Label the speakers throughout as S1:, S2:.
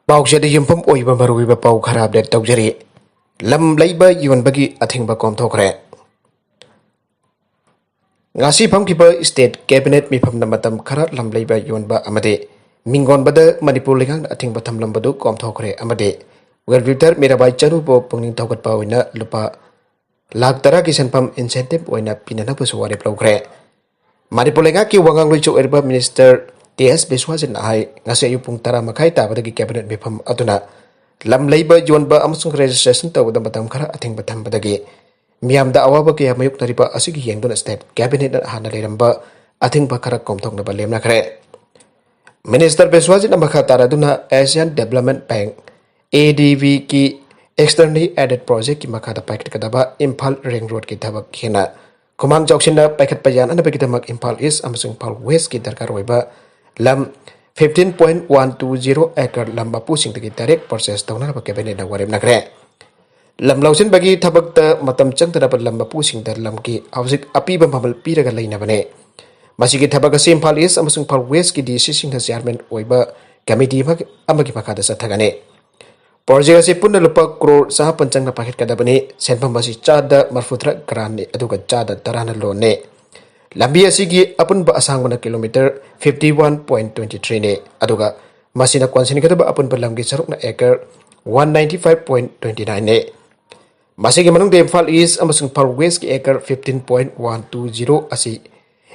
S1: ꯄꯥꯎꯆꯦꯗ ꯌꯨꯝꯐꯝ ꯑꯣꯏꯕ ꯃꯔꯨꯑꯣꯏꯕ ꯄꯥꯎ ꯈꯔ ꯑꯞꯗꯦꯠ ꯇꯧꯖꯔꯤ꯫ ꯂꯝ ꯂꯩꯕ ꯌꯣꯟꯕꯒꯤ ꯑꯊꯤꯡꯕ ꯀꯣꯝꯊꯣꯛꯈ꯭ꯔꯦ꯫ ꯉꯁꯤ ꯐꯝꯈꯤꯕ ꯁ꯭ꯇꯦꯠ ꯀꯦꯕꯤꯅꯦꯠ ꯃꯤꯐꯝꯅ ꯃꯇꯝ ꯈꯔ ꯂꯝ ꯂꯩꯕ ꯌꯣꯟꯕ ꯑꯃꯗꯤ ꯃꯤꯡꯒꯣꯟꯕꯗ ꯃꯅꯤꯄꯨꯔ ꯂꯩꯉꯥꯛꯅ ꯑꯊꯤꯡꯕ ꯊꯝꯂꯝꯕꯗꯨ ꯀꯣꯝꯊꯣꯛꯈ꯭ꯔꯦ ꯑꯃꯗꯤ ꯋꯦꯜꯕꯤꯜꯗꯔ ꯃꯤꯔꯥꯕꯥꯏ ꯆꯅꯨꯕꯨ ꯄꯨꯛꯅꯤꯡ ꯊꯧꯒꯠꯄ ꯑꯣꯏꯅ ꯂꯨꯄꯥ ꯂꯥꯈ 10ꯒꯤ ꯁꯦꯟꯐꯝ ꯏꯟꯁꯦꯟꯇꯤꯕ ꯑꯣꯏꯅ ꯄꯤꯅꯅꯕꯁꯨ ꯋꯥꯔꯦꯞ ꯂꯧꯈ꯭ꯔꯦ꯫ ꯃꯅꯤꯄꯨꯔ ꯂꯩꯉꯥꯛꯀꯤ ꯋꯥꯉꯥꯡꯂꯣꯏꯁꯨ ꯑꯣꯏꯔꯤꯕ ꯃꯤꯅꯤꯁꯇꯔ ꯇꯤ.ꯑꯦꯁ. ꯕꯤꯁ꯭ꯋꯥꯖꯤꯠꯅ ꯍꯥꯏ ꯉꯁꯤ ꯑꯌꯨꯛ ꯄꯨꯡ 10:30 ꯇꯥꯕꯗꯒꯤ ꯀꯦꯕꯤꯅꯦꯠ ꯃꯤꯐꯝ ꯑꯗꯨꯅ ꯂꯝ ꯂꯩꯕ ꯌꯣꯟꯕ ꯑꯃꯁꯨꯡ ꯔꯦꯖꯤꯁꯇ꯭ꯔꯦꯁꯟ ꯇꯧꯕꯗ ꯃꯇꯝ ꯈꯔ ꯑꯊꯤꯡꯕ ꯊꯝꯕꯗꯒꯤ ꯃꯤꯌꯥꯝꯗ ꯑꯋꯥꯕ ꯀꯌꯥ ꯃꯥꯌꯣꯛꯅꯔꯤꯕ ꯑꯁꯤꯒꯤ ꯌꯦꯡꯗꯨꯅ ꯁ꯭ꯇꯦꯠ ꯀꯦꯕꯤꯅꯦꯠꯅ ꯍꯥꯟꯅ ꯂꯩꯔꯝꯕ ꯑꯊꯤꯡꯕ ꯈꯔ ꯀꯣꯝꯊꯣꯛꯅꯕ ꯂꯦꯞꯅꯈ꯭ꯔꯦ꯫ ꯃꯤꯅꯤꯁꯇꯔ ꯕꯤꯁ꯭ꯋꯥꯖꯤꯠꯅ ꯃꯈꯥ ꯇꯥꯔꯗꯨꯅ ꯑꯦꯁꯤꯌꯥꯟ ꯗꯦꯚꯂꯞꯃꯦꯟꯠ ꯕꯦꯡꯛ (ADB)ꯒꯤ ꯑꯦꯛꯁꯇꯔꯅꯦꯜꯂꯤ ꯑꯦꯗꯦꯗ ꯄ꯭ꯔꯣꯖꯦꯛꯀꯤ ꯃꯈꯥꯗ ꯄꯥꯏꯈꯠꯀꯗꯕ ꯏꯝꯐꯥꯜ ꯔꯤꯡ ꯔꯣꯗꯀꯤ ꯊꯕꯛ ꯍꯦꯟꯅ ꯈꯨꯃꯥꯡ ꯆꯥꯎꯁꯤꯟꯅ ꯄꯥꯏꯈꯠꯄ ꯌꯥꯅꯅꯕꯒꯤꯗꯃꯛ ꯏꯝꯐꯥꯜ ꯏꯁꯠ ꯑꯃꯁꯨꯡ ꯏꯝꯐꯥꯜ ꯋꯦꯁꯠꯀꯤ ꯗꯔꯀꯥꯔ ꯑꯣꯏꯕ ꯂꯝ 15.120 ꯑꯦꯀꯔ ꯂꯝ ꯃꯄꯨꯁꯤꯡꯗꯒꯤ ꯗꯥꯏꯔꯦꯛ ꯄꯔꯆꯦꯖ ꯇꯧꯅꯅꯕ ꯀꯦꯕꯤꯅꯦꯠꯅ ꯋꯥꯔꯦꯞꯅꯈ꯭ꯔꯦ꯫ ꯂꯝ ꯂꯧꯁꯤꯟꯕꯒꯤ ꯊꯕꯛꯇ ꯃꯇꯝ ꯆꯪꯗꯅꯕ ꯂꯝ ꯃꯄꯨꯁꯤꯡꯗ ꯂꯝꯒꯤ ꯍꯧꯖꯤꯛ ꯑꯄꯤꯕ ꯃꯃꯜ ꯄꯤꯔꯒ ꯂꯩꯅꯕꯅꯦ꯫ ꯃꯁꯤꯒꯤ ꯊꯕꯛ ꯑꯁꯤ ꯏꯝꯐꯥꯜ ꯏꯁꯠ ꯑꯃꯁꯨꯡ ꯏꯝꯐꯥꯜ ꯋꯦꯁꯠꯀꯤ ꯗꯤ.ꯁꯤꯁꯤꯡꯅ ꯆꯤꯌꯔꯃꯦꯟ ꯑꯣꯏꯕ ꯀꯃꯤꯇꯤ ꯑꯃꯒꯤ ꯃꯈꯥꯗ ꯆꯠꯊꯒꯅꯤ꯫ ꯄ꯭ꯔꯣꯖꯦꯛ ꯑꯁꯤ ꯄꯨꯟꯅ ꯂꯨꯄꯥ ꯀ꯭ꯔꯣꯔ 900 ꯆꯪꯅ ꯄꯥꯏꯈꯠꯀꯗꯕꯅꯤ꯫ ꯁꯦꯟꯐꯝ ꯑꯁꯤ ꯆꯥꯗ 30 ꯒ꯭ꯔꯥꯟꯠꯅꯤ ꯑꯗꯨꯒ ꯆꯥꯗ 10ꯅ ꯂꯣꯟꯅꯤ꯫ ꯂꯝꯕꯤ ꯑꯁꯤꯒꯤ ꯑꯄꯨꯟꯕ ꯑꯁꯥꯡꯕꯅ ꯀꯤꯂꯣꯃꯤꯇꯔ 51.23ꯅꯤ ꯑꯗꯨꯒ ꯃꯁꯤꯅ ꯀꯣꯟꯁꯤꯟꯒꯗꯕ ꯑꯄꯨꯟꯕ ꯂꯝꯒꯤ ꯁꯔꯨꯛꯅ ꯑꯦꯀꯔ 195.29ꯅꯤ꯫ ꯃꯁꯤꯒꯤ ꯃꯅꯨꯡꯗ ꯏꯝꯐꯥꯜ ꯏꯁꯠ ꯑꯃꯁꯨꯡ ꯏꯝꯐꯥꯜ ꯋꯦꯁꯠꯀꯤ ꯑꯦꯀꯔ 15.120 ꯑꯁꯤ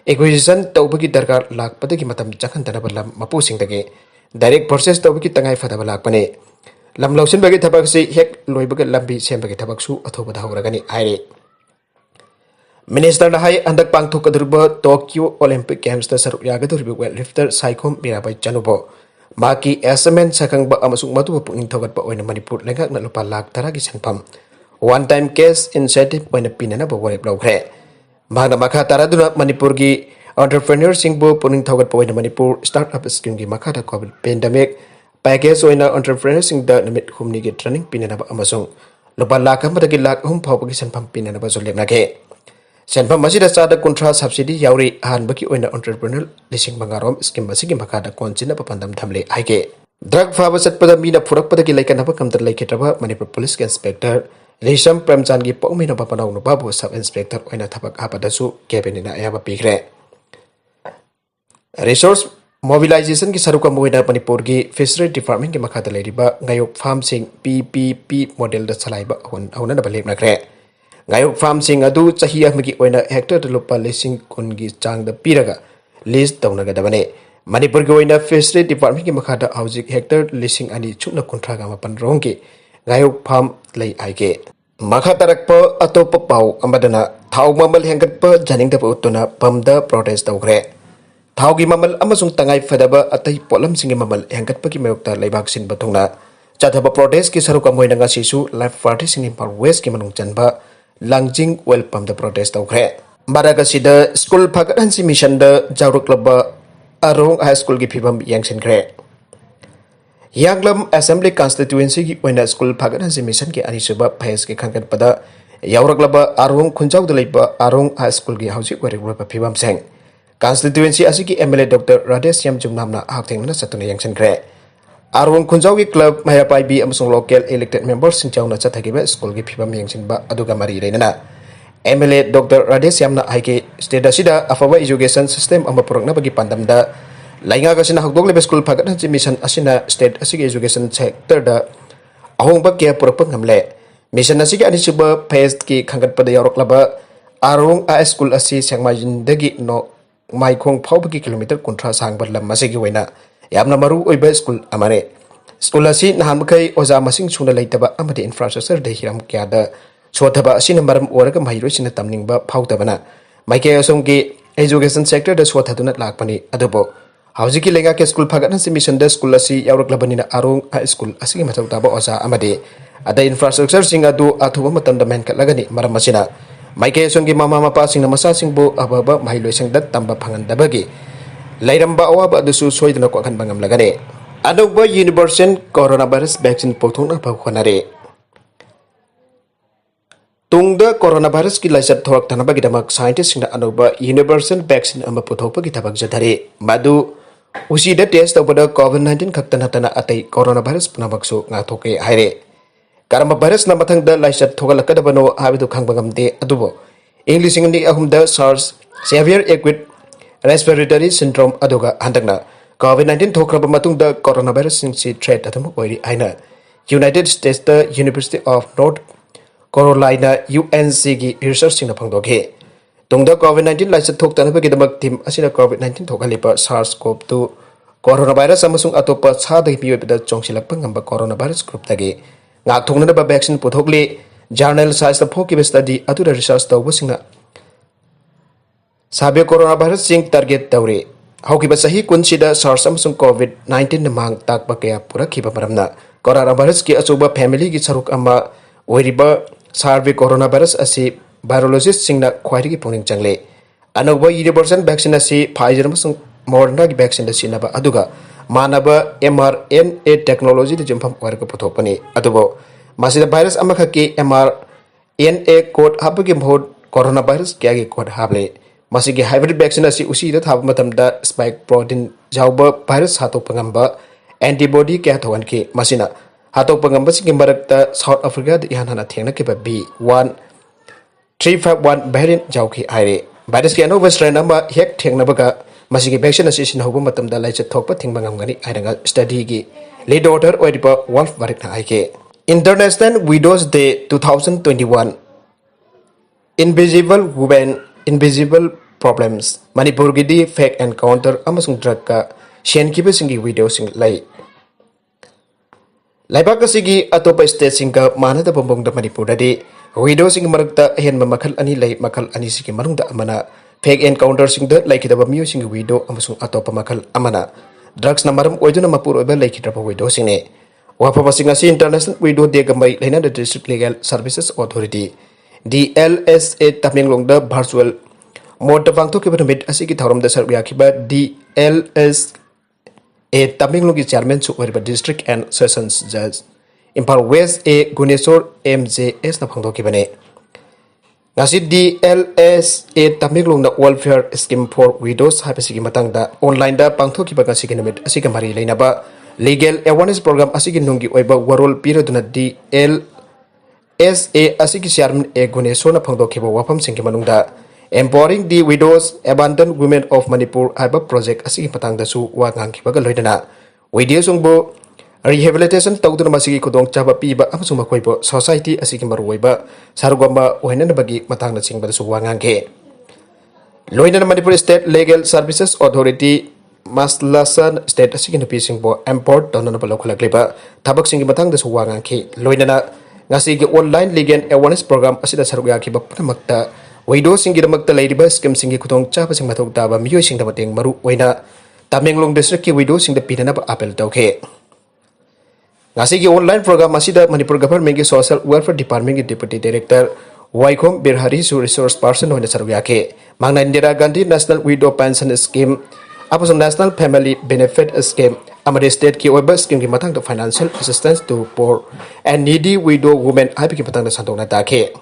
S1: ꯑꯦꯛꯋꯤꯖꯤꯁꯟ ꯇꯧꯕꯒꯤ ꯗꯔꯀꯥꯔ ꯂꯥꯛꯄꯗꯒꯤ ꯃꯇꯝ ꯆꯪꯍꯟꯗꯅꯕ ꯂꯝ ꯃꯄꯨꯁꯤꯡꯗꯒꯤ ꯗꯥꯏꯔꯦꯛ ꯄꯔꯆꯦꯖ ꯇꯧꯕꯒꯤ ꯇꯉꯥꯏꯐꯗꯕ ꯂꯥꯛꯄꯅꯤ꯫ ꯂꯝ ꯂꯧꯁꯤꯟꯕꯒꯤ ꯊꯕꯛ ꯑꯁꯤ ꯍꯦꯛ ꯂꯣꯏꯕꯒ ꯂꯝꯕꯤ ꯁꯦꯝꯕꯒꯤ ꯊꯕꯛꯁꯨ ꯑꯊꯨꯕꯗ ꯍꯧꯔꯒꯅꯤ ꯍꯥꯏꯔꯤ꯫ ꯃꯤꯅꯤꯁꯇꯔꯅ ꯍꯥꯏ ꯍꯟꯗꯛ ꯄꯥꯡꯊꯣꯛꯀꯗꯧꯔꯤꯕ ꯇꯣꯀꯤꯌꯣ ꯑꯣꯂꯤꯝꯄꯤꯛ ꯒꯦꯝꯁꯇ ꯁꯔꯨꯛ ꯌꯥꯒꯗꯧꯔꯤꯕ ꯋꯦꯠ ꯂꯤꯐꯇꯔ ꯁꯥꯏꯈꯣꯝ ꯃꯤꯔꯥꯕꯥꯏ ꯆꯅꯨꯕꯨ ꯃꯍꯥꯛꯀꯤ ꯑꯦꯆꯤꯚꯃꯦꯟꯠ ꯁꯛꯈꯪꯕ ꯑꯃꯁꯨꯡ ꯃꯗꯨꯕꯨ ꯄꯨꯛꯅꯤꯡ ꯊꯧꯒꯠꯄ ꯑꯣꯏꯅ ꯃꯅꯤꯄꯨꯔ ꯂꯩꯉꯥꯛꯅ ꯂꯨꯄꯥ ꯂꯥꯈ 10ꯒꯤ ꯁꯦꯟꯐꯝ ꯋꯥꯟ ꯇꯥꯏꯝ ꯀꯦꯁ ꯏꯟꯁꯦꯟꯇꯤꯕ ꯑꯣꯏꯅ ꯄꯤꯅꯅꯕ ꯋꯥꯔꯦꯞ ꯂꯧꯈ꯭ꯔꯦ꯫ ꯃꯍꯥꯛꯅ ꯃꯈꯥ ꯇꯥꯔꯗꯨꯅ ꯃꯅꯤꯄꯨꯔꯒꯤ ꯑꯣꯟꯇꯔꯄ꯭ꯔꯦꯅꯔꯁꯤꯡꯕꯨ ꯄꯨꯛꯅꯤꯡ ꯊꯧꯒꯠꯄ ꯑꯣꯏꯅ ꯃꯅꯤꯄꯨꯔ ꯁ꯭ꯇꯥꯔꯠꯑꯞ ꯁ꯭ꯀꯤꯝꯒꯤ ꯃꯈꯥꯗ ꯀꯣꯚꯤꯗ ꯄꯦꯟꯗꯦꯃꯤꯛ ꯄꯦꯀꯦꯖ ꯑꯣꯏꯅ ꯑꯣꯟꯇꯔꯄ꯭ꯔꯦꯅꯔꯁꯤꯡꯗ ꯅꯨꯃꯤꯠ 5ꯅꯤꯒꯤ ꯇ꯭ꯔꯦꯅꯤꯡ ꯄꯤꯅꯅꯕ ꯑꯃꯁꯨꯡ ꯂꯨꯄꯥ ꯂꯥꯈ 1ꯗꯒꯤ ꯂꯥꯈ 3 ꯐꯥꯎꯕꯒꯤ ꯁꯦꯟꯐꯝ ꯄꯤꯅꯅꯕꯁꯨ ꯂꯦꯞꯅꯈꯤ꯫ ꯁꯦꯟꯐꯝ ꯑꯁꯤꯗ ꯆꯥꯗ 30 ꯁꯕꯁꯤꯗꯤ ꯌꯥꯎꯔꯤ꯫ ꯑꯍꯥꯟꯕꯒꯤ ꯑꯣꯏꯅ ꯑꯣꯟꯇꯔꯄ꯭ꯔꯦꯅꯔ 5,000 ꯁ꯭ꯀꯤꯝ ꯑꯁꯤꯒꯤ ꯃꯈꯥꯗ ꯀꯣꯟꯁꯤꯟꯅꯕ ꯄꯥꯟꯗꯝ ꯊꯝꯂꯤ ꯍꯥꯏꯈꯤ꯫ ꯗ꯭ꯔꯒ ꯐꯥꯕ ꯆꯠꯄꯗ ꯃꯤꯅ ꯐꯨꯔꯛꯄꯗꯒꯤ ꯂꯩꯀꯠꯅꯕ ꯉꯝꯗꯅ ꯂꯩꯈꯤꯗ꯭ꯔꯕ ꯃꯅꯤꯄꯨꯔ ꯄꯨꯂꯤꯁꯀꯤ ꯏꯟꯁꯄꯦꯛꯇꯔ ꯔꯤꯁꯝ ꯄ꯭ꯔꯦꯝꯆꯥꯟꯗꯒꯤ ꯄꯣꯛꯃꯤꯟꯅꯕ ꯃꯅꯥꯎ ꯅꯨꯄꯥꯕꯨ ꯁꯕ ꯏꯟꯁꯄꯦꯛꯇꯔ ꯑꯣꯏꯅ ꯊꯕꯛ ꯍꯥꯞꯄꯗꯁꯨ ꯀꯦꯕꯤꯅꯦꯠꯅ ꯑꯌꯥꯕ ꯄꯤꯈ꯭ꯔꯦ꯫ ꯔꯤꯁꯣꯔꯁ ꯃꯣꯕꯤꯂꯥꯏꯖꯦꯁꯟꯒꯤ ꯁꯔꯨꯛ ꯑꯃ ꯑꯣꯏꯅ ꯃꯅꯤꯄꯨꯔꯒꯤ ꯐꯤꯁꯔꯤ ꯗꯤꯄꯥꯔꯠꯃꯦꯟꯠꯀꯤ ꯃꯈꯥꯗ ꯂꯩꯔꯤꯕ ꯉꯥꯌꯣꯛ ꯐꯥꯔꯝꯁꯤꯡ PPP ꯃꯣꯗꯦꯜꯗ ꯆꯂꯥꯏꯕ ꯍꯧꯅꯅꯕ ꯂꯦꯞꯅꯈ꯭ꯔꯦ꯫ ꯉꯥꯌꯣꯛ ꯐꯥꯔꯝꯁꯤꯡ ꯑꯗꯨ ꯆꯍꯤ ꯑꯃꯒꯤ ꯑꯣꯏꯅ ꯍꯦꯛꯇꯔꯗ ꯂꯨꯄꯥ 10,000ꯒꯤ ꯆꯥꯡꯗ ꯄꯤꯔꯒ ꯂꯤꯖ ꯇꯧꯅꯒꯗꯕꯅꯤ꯫ ꯃꯅꯤꯄꯨꯔꯒꯤ ꯑꯣꯏꯅ ꯐꯤꯁꯔꯤ ꯗꯤꯄꯥꯔꯠꯃꯦꯟꯠꯀꯤ ꯃꯈꯥꯗ ꯍꯧꯖꯤꯛ ꯍꯦꯛꯇꯔ 2,639 ꯔꯣꯝꯒꯤ ꯉꯥꯌꯣꯛ ꯐꯥꯔꯝ ꯂꯩ ꯍꯥꯏꯈꯤ꯫ ꯃꯈꯥ ꯇꯥꯔꯛꯄ ꯑꯇꯣꯞꯄ ꯄꯥꯎ ꯑꯃꯗꯅ ꯊꯥꯎ ꯃꯃꯜ ꯍꯦꯟꯒꯠꯄ ꯌꯥꯅꯤꯡꯗꯕ ꯎꯠꯇꯨꯅ ꯄꯝꯗ ꯄ꯭ꯔꯣꯇꯦꯁꯠ ꯇꯧꯈ꯭ꯔꯦ꯫ ꯊꯥꯎꯒꯤ ꯃꯃꯜ ꯑꯃꯁꯨꯡ ꯇꯉꯥꯏꯐꯗꯕ ꯑꯇꯩ ꯄꯣꯠꯂꯝꯁꯤꯡꯒꯤ ꯃꯃꯜ ꯍꯦꯟꯒꯠꯄꯒꯤ ꯃꯥꯌꯣꯛꯇ ꯂꯩꯕꯥꯛ ꯁꯤꯟꯕ ꯊꯨꯡꯅ ꯆꯠꯊꯕ ꯄ꯭ꯔꯣꯇꯦꯁꯠꯀꯤ ꯁꯔꯨꯛ ꯑꯃ ꯑꯣꯏꯅ ꯉꯁꯤꯁꯨ ꯂꯥꯏꯐ ꯄꯥꯔꯇꯤꯁꯤꯡ ꯏꯝꯐꯥꯜ ꯋꯦꯁꯠꯀꯤ ꯃꯅꯨꯡ ꯆꯟꯕ ꯂꯥꯡꯖꯤꯡ ꯑꯣꯏꯜ ꯄꯝꯗ ꯄ꯭ꯔꯣꯇꯦꯁꯠ ꯇꯧꯈ꯭ꯔꯦ꯫ ꯃꯔꯛ ꯑꯁꯤꯗ ꯁ꯭ꯀꯨꯜ ꯐꯒꯠꯍꯟꯁꯤ ꯃꯤꯁꯟꯗ ꯌꯥꯎꯔꯛꯂꯕ ꯑꯔꯣꯡ ꯍꯥꯏ ꯁ꯭ꯀꯨꯜꯒꯤ ꯐꯤꯚꯝ ꯌꯦꯡꯁꯤꯟꯈ꯭ꯔꯦ꯫ ꯍꯤꯌꯥꯡꯂꯝ ꯑꯦꯁꯦꯝꯕ꯭ꯂꯤ ꯀꯟꯁꯇꯤꯇ꯭ꯌꯨꯑꯦꯟꯁꯤꯒꯤ ꯑꯣꯏꯅ ꯁ꯭ꯀꯨꯜ ꯐꯒꯠꯍꯟꯁꯤ ꯃꯤꯁꯟꯒꯤ ꯑꯅꯤꯁꯨꯕ ꯐꯦꯖꯒꯤ ꯈꯟꯒꯠꯄꯗ ꯌꯥꯎꯔꯛꯂꯕ ꯑꯔꯣꯡ ꯈꯨꯟꯖꯥꯎꯗ ꯂꯩꯕ ꯑꯔꯣꯡ ꯍꯥꯏ ꯁ꯭ꯀꯨꯜꯒꯤ ꯍꯧꯖꯤꯛ ꯑꯣꯏꯔꯤꯕ ꯐꯤꯚꯝꯁꯤꯡ ꯀꯟꯁꯇꯤꯇ꯭ꯌꯨꯑꯦꯟꯁꯤ ꯑꯁꯤꯒꯤ MLA ꯗꯣꯛꯇꯔ ꯔꯥꯙꯦꯁ꯭ꯌꯥꯝ ꯖꯨꯝꯅꯥꯝꯅ ꯍꯛꯊꯦꯡꯅꯅ ꯆꯠꯇꯨꯅ ꯌꯦꯡꯁꯤꯟꯈ꯭ꯔꯦ꯫ ꯑꯔꯣꯡ ꯈꯨꯟꯖꯥꯎꯒꯤ ꯀ꯭ꯂꯕ ꯃꯩꯔꯥꯄꯥꯏꯕꯤ ꯑꯃꯁꯨꯡ ꯂꯣꯀꯦꯜ ꯏꯂꯦꯛꯇꯦꯗ ꯃꯦꯝꯕꯔꯁꯤꯡ ꯌꯥꯎꯅ ꯆꯠꯊꯈꯤꯕ ꯁ꯭ꯀꯨꯜꯒꯤ ꯐꯤꯚꯝ ꯌꯦꯡꯁꯤꯟꯕ ꯑꯗꯨꯒ ꯃꯔꯤ ꯂꯩꯅꯅ MLA ꯗꯣꯛꯇꯔ ꯔꯥꯙꯦꯁ꯭ꯌꯥꯝꯅ ꯍꯥꯏꯈꯤ ꯁ꯭ꯇꯦꯠ ꯑꯁꯤꯗ ꯑꯐꯕ ꯏꯖꯨꯀꯦꯁꯟ ꯁꯤꯁꯇꯦꯝ ꯑꯃ ꯄꯨꯔꯛꯅꯕꯒꯤ ꯄꯥꯟꯗꯝꯗ ꯂꯩꯉꯥꯛ ꯑꯁꯤꯅ ꯍꯧꯗꯣꯛꯂꯤꯕ ꯁ꯭ꯀꯨꯜ ꯐꯒꯠꯍꯟꯁꯤ ꯃꯤꯁꯟ ꯑꯁꯤꯅ ꯁ꯭ꯇꯦꯠ ꯑꯁꯤꯒꯤ ꯏꯖꯨꯀꯦꯁꯟ ꯁꯦꯛꯇꯔꯗ ꯑꯍꯣꯡꯕ ꯀꯌꯥ ꯄꯨꯔꯛꯄ ꯉꯝꯂꯦ꯫ ꯃꯤꯁꯟ ꯑꯁꯤꯒꯤ ꯑꯅꯤꯁꯨꯕ ꯐꯦꯖꯀꯤ ꯈꯟꯒꯠꯄꯗ ꯌꯥꯎꯔꯛꯂꯕ ꯑꯔꯣꯡ ꯍꯥꯏ ꯁ꯭ꯀꯨꯜ ꯑꯁꯤ ꯁꯦꯛꯃꯥꯏꯖꯤꯟꯗꯒꯤ ꯃꯥꯏꯈꯣꯡ ꯐꯥꯎꯕꯒꯤ ꯀꯤꯂꯣꯃꯤꯇꯔ 30 ꯁꯥꯡꯕ ꯂꯝ ꯑꯁꯤꯒꯤ ꯑꯣꯏꯅ ꯌꯥꯝꯅ ꯃꯔꯨ ꯑꯣꯏꯕ ꯁ꯭ꯀꯨꯜ ꯑꯃꯅꯤ꯫ ꯁ꯭ꯀꯨꯜ ꯑꯁꯤ ꯅꯍꯥꯟꯃꯈꯩ ꯑꯣꯖꯥ ꯃꯁꯤꯡ ꯁꯨꯅ ꯂꯩꯇꯕ ꯑꯃꯗꯤ ꯏꯟꯐ꯭ꯔꯥꯁ꯭ꯇꯔꯛꯆꯔꯗ ꯍꯤꯔꯝ ꯀꯌꯥꯗ ꯁꯣꯊꯕ ꯑꯁꯤꯅ ꯃꯔꯝ ꯑꯣꯏꯔꯒ ꯃꯍꯩꯔꯣꯏꯁꯤꯡꯅ ꯇꯝꯅꯤꯡꯕ ꯐꯥꯎꯗꯕꯅ ꯃꯥꯏꯀꯩ ꯑꯁꯣꯝꯒꯤ ꯏꯖꯨꯀꯦꯁꯟ ꯁꯦꯛꯇꯔꯗ ꯁꯣꯊꯗꯨꯅ ꯂꯥꯛꯄꯅꯤ꯫ ꯑꯗꯨꯕꯨ ꯍꯧꯖꯤꯛꯀꯤ ꯂꯩꯉꯥꯛꯀꯤ ꯁ꯭ꯀꯨꯜ ꯐꯒꯠꯍꯟꯁꯤ ꯃꯤꯁꯟꯗ ꯁ꯭ꯀꯨꯜ ꯑꯁꯤ ꯌꯥꯎꯔꯛꯂꯕꯅꯤꯅ ꯑꯔꯣꯡ ꯍꯥꯏ ꯁ꯭ꯀꯨꯜ ꯑꯁꯤꯒꯤ ꯃꯊꯧ ꯇꯥꯕ ꯑꯣꯖꯥ ꯑꯃꯗꯤ ꯑꯇꯩ ꯏꯟꯐ꯭ꯔꯥꯁ꯭ꯇꯔꯛꯆꯔꯁꯤꯡ ꯑꯗꯨ ꯑꯊꯨꯕ ꯃꯇꯝꯗ ꯃꯦꯟꯈꯠꯂꯒꯅꯤ꯫ ꯃꯔꯝ ꯑꯁꯤꯅ ꯃꯥꯏꯀꯩ ꯑꯁꯣꯝꯒꯤ ꯃꯃꯥ ꯃꯄꯥꯁꯤꯡꯅ ꯃꯆꯥꯁꯤꯡꯕꯨ ꯑꯐꯕ ꯃꯍꯩꯂꯣꯏꯁꯪꯗ ꯇꯝꯕ ꯐꯪꯍꯟꯗꯕꯒꯤ ꯂꯩꯔꯝꯕ ꯑꯋꯥꯕ ꯑꯗꯨꯁꯨ ꯁꯣꯏꯗꯅ ꯀꯣꯛꯍꯟꯕ ꯉꯝꯂꯒꯅꯤ꯫ ꯑꯅꯧꯕ ꯌꯨꯅꯤꯚꯔꯁꯦꯜ ꯀꯣꯔꯣꯅꯥ ꯚꯥꯏꯔꯁ ꯚꯦꯛꯁꯤꯟ ꯄꯨꯊꯣꯛꯅꯕ ꯍꯣꯠꯅꯔꯤ꯫ ꯇꯨꯡꯗ ꯀꯣꯔꯣꯅꯥ ꯚꯥꯏꯔꯁꯀꯤ ꯂꯥꯏꯆꯠ ꯊꯣꯔꯛꯇꯅꯕꯒꯤꯗꯃꯛ ꯁꯥꯏꯟꯇꯤꯁꯁꯤꯡꯅ ꯑꯅꯧꯕ ꯌꯨꯅꯤꯚꯔꯁꯦꯜ ꯚꯦꯛꯁꯤꯟ ꯑꯃ ꯄꯨꯊꯣꯛꯄꯒꯤ ꯊꯕꯛ ꯆꯠꯊꯔꯤ꯫ ꯃꯗꯨ Usida test tabada COVID-19 khakta natana atai coronavirus punabaksu ngathoke haire. Karama virus na mathangda laisat thogalakadabano habidu khangbangam de adubo. English ingni ahumda SARS severe acute respiratory syndrome aduga handakna COVID-19 thokraba matungda coronavirus singsi threat adamu oiri aina. United States the University of North Carolina UNC gi research singna phangdoge. Tungda COVID-19 laisat thoktanabagidamag team asina COVID-19 thokalipa SARS-CoV-2 coronavirus amasung atopa sadagi piyobida chongsilakpa ngamba coronavirus group tagi ngak thongnaba vaccine puthokli journal science phokiba study atura research tawbasingna sabe coronavirus sing target tawre haukiba sahi kunsida SARS amasung COVID-19 na mang takpa kaya purakhiba maramna coronavirus ki achuba family gi saruk ama oiriba sarve coronavirus asi virologist singna khwairigi puning changle anoba universal vaccine asi Pfizer amasung Moderna gi vaccine da sinaba aduga manaba mRNA technology da jumpham warga puthokpani adubo masida virus amakhaki mRNA code habagi mhod coronavirus kya gi code hable masigi hybrid vaccine asi usi da thab matamda spike protein jawba virus hatok pangamba antibody kya thogan ki masina hatok pangamba sigi marakta South Africa da ihana thengna ke B1351 variant jawki aire virus ki anova strain amba hek thengnabaga masigi vaccine asi sinhobu matamda laichat thokpa thingbangam airanga study gi lead author oiripa Wolf Varik na aike International Widows Day 2021 Invisible Women Invisible Problems Manipur gidi fake encounter amasung drug ka shenkiba singi video sing lai Laibak sigi atopa state singa manada bombong da Manipur dadi video sing marakta hen mamakal ani lai makal ani sigi marungda amana fake encounter sing da laikidaba miyo sing video amasung atopa makal amana drugs na maram oiduna mapur oiba laikidaba video sing ne wafama sing asi International Widow Day gambai laina the District Legal Services Authority DLSA Tamenglong da virtual mode wangto ke benamit asi ki thorom da sarbiya kiba DLSA Tamenglong ki chairman su oiba district and sessions judge Impal West A Gunesor MJS na phangdo ki bane ngasi DLSA Tamenglong na welfare scheme for widows habisi ki matang da online da pangtho ki baga siginamit asi ka mari laina ba legal awareness program asigi nungi oiba warol piraduna DLSA asigi chairman A Gunesor na phangdo khiba wafam singki manungda empowering the widows abandoned women of Manipur haiba project asigi patangda su wa ngang khiba ga loidana widows sungbo rehabilitation tawduna masigi kudong chaba piba amasung makoibo society asigi maruiba sarugamba ohinana bagi matangda singba su wa ngangke loidana Manipur State Legal Services Authority Maslasan state asigi nupi singbo import donana balokhala kliba thabak singi matang da suwangang ki loinana ngasi gi online legal awareness program asida sarugya ki bapna makta widow singi damakta leidiba scheme singi kutong chapa sing mathok daba miyo sing da mateng maru oina Tamenglong district ki widow sing da pinana ba apel tawke ngasi gi online program asida Manipur government ki social welfare department ki deputy director Waikhom Birhari su resource person oina sarugya ke mangna Indira Gandhi National Widow Pension Scheme Apos National Family Benefit Scheme amade state ki oiba scheme ki matang to financial assistance to poor and needy widow women abi ki matang da santong na take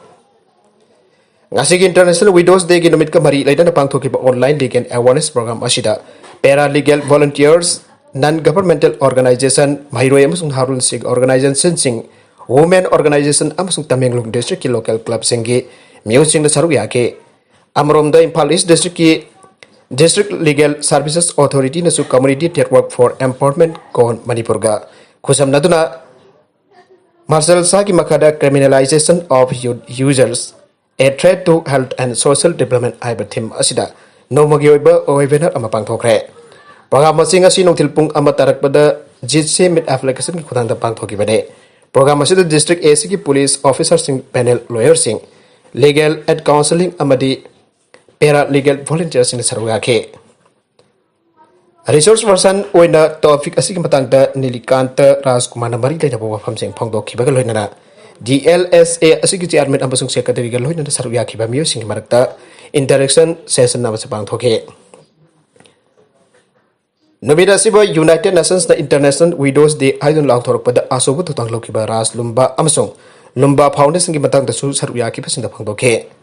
S1: ngasi ki International Widows Day ki numit ka mari laida na pangtho ki online legal awareness program asida paralegal volunteers non governmental organization mairoi amasung harun sig organization sing women organization amasung Tamenglong district ki local club singi music da saru ya ke amrom da Impal East district ki District Legal Services Authority nasu Community Network for Empowerment kon Manipur ga khusam naduna martial sa ki makada criminalization of users a threat to health and social development aiba thim asida nomagi oiba webinar ama pangthokre program masing asi nongthilpung ama tarakpada jitse mit application ki khudang da pangthoki bane program asida district AC ki police officers sing panel lawyers sing legal and counseling amadi paralegal volunteers in sarwa ke resource person oina topic asigi matangda Nilikanta Rajkumar na mari leina bo wafam sing phongdo khibaga loinana DLSA asigi chairman amasung secretary ga loinana sarwa khiba miyo sing marakta interaction session na basapang thoke Nobida siba United Nations na International Widows Day aidon lang thorok pada asobu tutang lokiba ras lumba amasung lumba foundation ki matangda su sarwa khiba sing da phongdo ke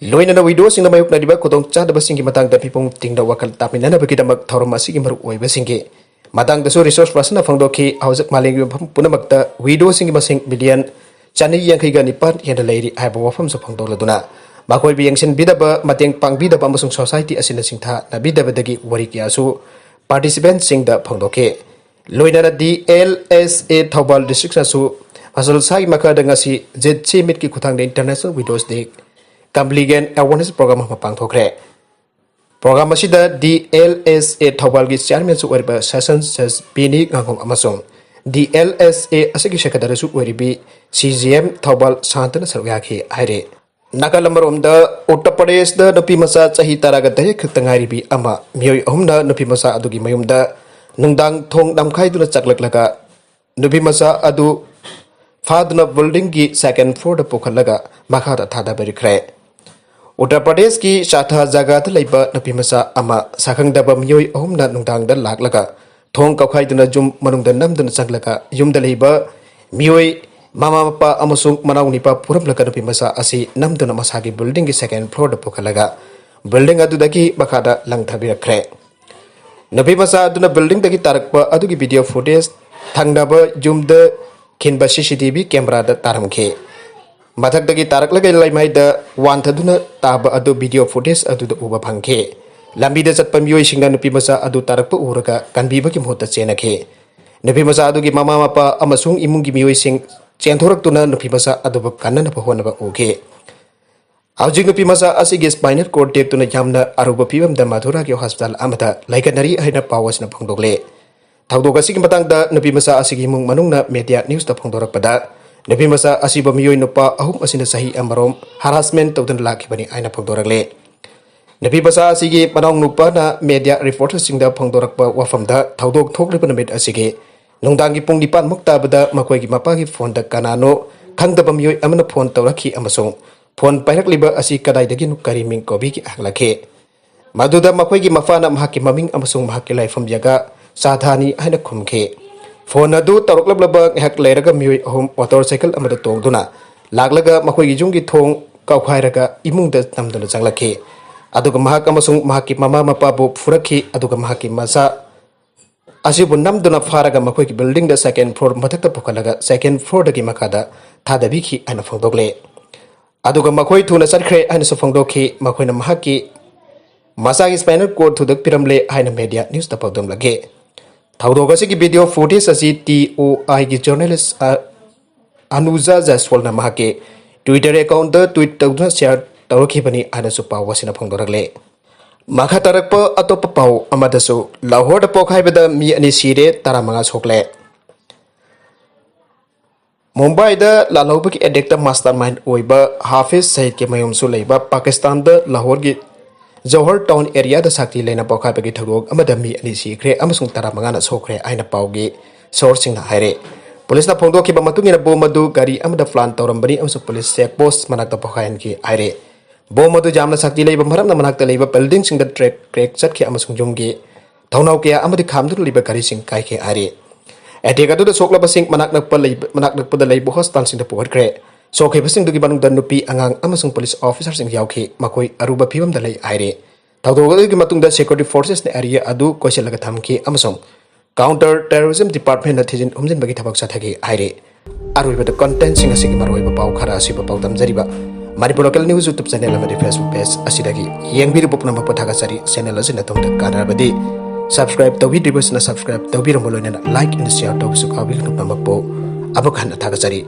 S1: Loinana widow sing na mayoknariba kutong chadaba singi matangda pipong tingda wakal tapminana bagidamak thorom asigi maruk oiba singi matangda su resource person na phangdoki haujak maling punamakta widow singi masing million chani yangkhiga nipan henda leiri haiba wafam su phangdoladuna makoi biyangsin bidaba mateng pangbidaba amasung society asina singtha na bidabadagi wari kyasu participant singda phangdoke loinana DLSA Thobal district su asal sai makada ngasi ZC mit ki kuthang international widows day Kambligen awareness program mapang thokre program asida DLSA Thobal gi chairman su oriba session says bini ngangom amasong DLSA asigi sekadara su oribi CGM Thobal santana sarwya ki aire nakalamrom da Uttar Pradesh da nupi masa chahi taraga dahi khutangari bi ama mioi ahumna nupi masa adugi mayum da nungdang thong damkhai duna chaklaklaga nupi masa adu fadna building gi second floor da pokhalaga makha da thada berikre Uttar Pradesh ki Shatha jaga da leiba nupi masa ama sakhang daba mioi ahumna nungdang da laklaga thong kaukhai duna jum manungda namduna chaklaga yumda leiba mioi mama papa amasung manau nipa puram laga nupi masa asi namduna masagi building ki second floor da pokhalaga building adu dagi bakada langthabirakre nupi masa aduna building dagi tarakpa adugi video footage thangnaba jumda kinba CCTV camera da taramkhe mathak dagi tarak lagai laimai da wanthaduna taba adu video footage adu da uba phangkhe lambi da chatpa mioi singna nupi masa adu tarakpa uraga kanbiba ki mohta chenakhe nupi masa adu gi mama mapa amasung imung gi mioi sing chentorak tuna nupi masa adu ba kanna phona ba uke Aujing nupi masa asigi spinal cord tek tuna jamna aruba pibam da Madhura ki hospital amata laikanari haina pawas na phangdokle thawdok asigi matang da nupi masa asigi mung manungna media news ta phangdorak pada nupi masa asiba miyoi nupa ahum asina sahi amarom harassment tawdan lakhi bani aina phangdorakle nupi masa asigi manong nupa na media reporter singda phangdorak pa wafam da thawdok thokliba namit asigi nungdangi pung dipan mukta bada makoi gi mapa gi phone da kanano khangdaba miyoi amana phone tawrakhi amasung phone pairakliba asi kadai dagi nukari ming kobi ki aklakhe maduda makoi gi mafana mahaki maming amasung mahaki laifam jaga sadhani aina khumkhe phone adu tawraklaba hak leiraga mioi ahum motorcycle amada tongduna laglaga makoi gi jungi thong kaukhairaga imungda namduna janglakhe aduga mahak amasung mahaki mama mapa bu furakhi aduga mahaki masa asibu namduna faraga makoi gi building da second floor mathakta pokalaga second floor dagi makada thadabikhi aina phangdokle aduga makoi thuna sarkhre aina sofangdokhi makoina mahaki masagi spinal cord thudak piramle aina media news ta pagdom lage thawdoga sigi video footage asi TOI gi journalist Anuja Jaswal na mahake Twitter account da tweet tawduna share tawrakhi bani aina su paw wasina phangdorakle makha tarakpa atopa paw amadasu Lahore da pokhaibada mi ani sire taramanga sokle Mumbai da lalauba ki addicta mastermind oiba Hafiz Said ke mayum su leiba Pakistan da Lahore gi Johor town area da sakti lena pokha bagi thagok amada mi ani sikre amasung taramanga na sokre aina pawgi sourcing na haire police na phongdo ki ba matungina bomadu gari amada plan tawrambani amsu police check post manakta pokhayan ki haire bomadu jamna sakti leiba maram na manakta leiba building sing da track crack chat ki amasung jomgi thaunau ke amadi khamdur leiba gari sing kai ke haire attack adu da soklaba sing manaknak da leiba hospital sing da pohkre Soke basing dugi banung dan nupi angang amasung police officer sing yauki makoi aruba pibam dalai aire. Tawdoga dugi matung da security forces ne area adu koiselaga thamki amasung counter terrorism department na thijin humjin bagi thabak sathagi aire. Aruba da content sing asigi maroi ba pau khara asiba pau tamjariba. Manipur local news YouTube channel amadi Facebook page asidagi yengbiru popna mapathaga sari channel asina tumda kanarabadi subscribe tawbi dibus na subscribe tawbi romoloina like and share tawbi su kabi nupna makpo abakhan athaga sari.